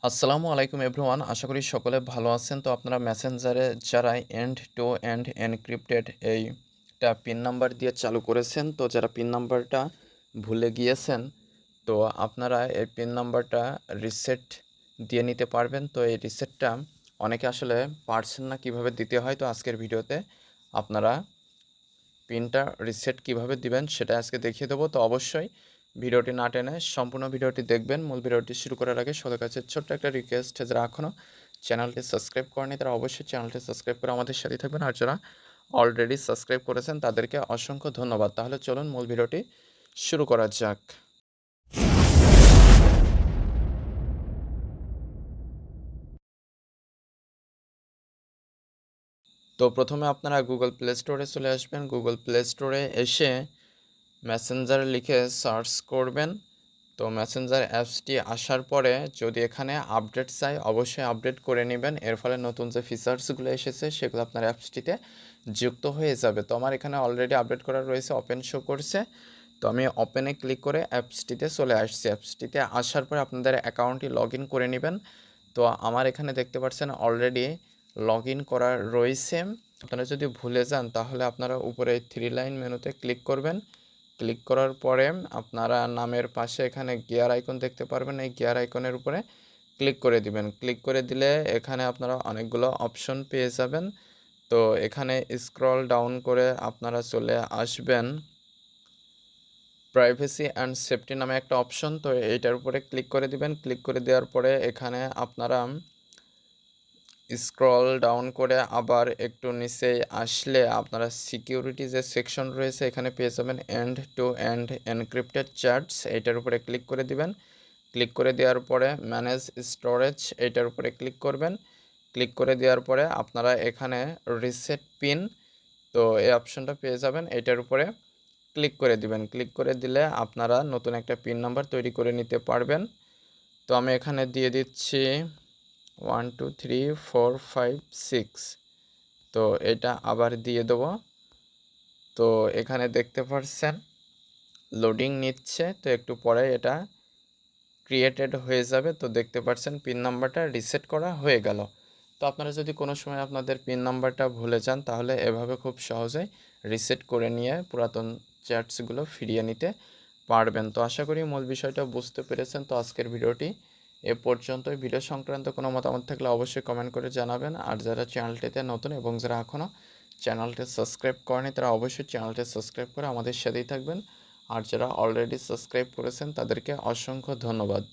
আসসালামু আলাইকুম এভরিওয়ান। আশা করি সকলে ভালো আছেন। তো আপনারা মেসেঞ্জারে যারা এন্ড টু এন্ড এনক্রিপ্টেড এইটা পিন নাম্বার দিয়ে চালু করেছেন, তো যারা পিন নাম্বারটা ভুলে গিয়েছেন, তো আপনারা এই পিন নাম্বারটা রিসেট দিয়ে নিতে পারবেন। তো এই রিসেটটা অনেকে আসলে পারছেন না কিভাবে দিতে হয়। তো আজকের ভিডিওতে আপনারা পিনটা রিসেট কিভাবে দিবেন সেটা আজকে দেখিয়ে দেবো। তো অবশ্যই ভিডিওটি না টেনে সম্পূর্ণ ভিডিওটি দেখবেন। মূল ভিডিওটি শুরু করার আগে সবার কাছে ছোট্ট একটা রিকোয়েস্ট, যারা এখনও চ্যানেলটি সাবস্ক্রাইব করেনি তারা অবশ্যই চ্যানেলটি সাবস্ক্রাইব করে আমাদের সাথে থাকবেন, আর যারা অলরেডি সাবস্ক্রাইব করেছেন তাদেরকে অসংখ্য ধন্যবাদ। তাহলে চলুন মূল ভিডিওটি শুরু করা যাক। তো প্রথমে আপনারা গুগল প্লে স্টোরে চলে আসবেন। গুগল প্লে স্টোরে এসে মেসেঞ্জার লিখে সার্চ করবেন। তো মেসেঞ্জার অ্যাপসটি আসার পরে যদি এখানে আপডেট চাই, অবশ্যই আপডেট করে নেবেন। এর ফলে নতুন যে ফিচার্সগুলো এসেছে সেগুলো আপনার অ্যাপসটিতে যুক্ত হয়ে যাবে। তো আমার এখানে অলরেডি আপডেট করা রয়েছে, ওপেন শো করছে। তো আমি ওপেনে ক্লিক করে অ্যাপসটিতে চলে আসছি। অ্যাপসটিতে আসার পরে আপনাদের অ্যাকাউন্টটি লগ ইন করে নেবেন। তো আমার এখানে দেখতে পাচ্ছেন অলরেডি লগ ইন করা রয়েছে। আপনারা যদি ভুলে যান তাহলে আপনারা উপরে থ্রি লাইন মেনুতে ক্লিক করবেন। ক্লিক করার পরে আপনারা নামের পাশে এখানে গিয়ার আইকন দেখতে পারবেন। এই গিয়ার আইকনের উপরে ক্লিক করে দিবেন। ক্লিক করে দিলে এখানে আপনারা অনেকগুলো অপশন পেয়ে যাবেন। তো এখানে স্ক্রল ডাউন করে আপনারা চলে আসবেন প্রাইভেসি অ্যান্ড সেফটি নামে একটা অপশন। তো এইটার উপরে ক্লিক করে দিবেন। ক্লিক করে দেওয়ার পরে এখানে আপনারা স্ক্রল ডাউন করে আবার একটু নিচে আসলে আপনারা সিকিউরিটি যে সেকশন রয়েছে এখানে পেয়ে যাবেন end to end encrypted chats. এইটার উপরে ক্লিক করে দিবেন। ক্লিক করে দেওয়ার পরে ম্যানেজ স্টোরেজ এইটার উপরে ক্লিক করবেন। ক্লিক করে দেওয়ার পরে আপনারা এখানে রিসেট পিন, তো এই অপশনটা পেয়ে যাবেন। এইটার উপরে ক্লিক করে দিবেন। ক্লিক করে দিলে আপনারা নতুন একটা পিন নাম্বার তৈরি করে নিতে পারবেন। তো আমি এখানে দিয়ে দিচ্ছি 1 2 3 4 5 6। তো এটা আবার দিয়ে দেবো। তো এখানে দেখতে পাচ্ছেন লোডিং নিচ্ছে, তো একটু পরে এটা ক্রিয়েটেড হয়ে যাবে। তো দেখতে পাচ্ছেন পিন নাম্বারটা রিসেট করা হয়ে গেল। তো আপনারা যদি কোনো সময় আপনাদের পিন নাম্বারটা ভুলে যান তাহলে এভাবে খুব সহজেই রিসেট করে নিয়ে পুরাতন চ্যাটসগুলো ফিরিয়ে নিতে পারবেন। তো আশা করি মূল বিষয়টা বুঝতে পেরেছেন। তো আজকের ভিডিওটি এ পর্যন্তই। ভিডিও সংক্রান্ত কোনো মতামত থাকলে অবশ্যই কমেন্ট করে জানাবেন। আর যারা চ্যানেলটিতে নতুন এবং যারা এখনও চ্যানেলটি সাবস্ক্রাইব করেনি তারা অবশ্যই চ্যানেলটি সাবস্ক্রাইব করে আমাদের সাথেই থাকবেন। আর যারা অলরেডি সাবস্ক্রাইব করেছেন তাদেরকে অসংখ্য ধন্যবাদ।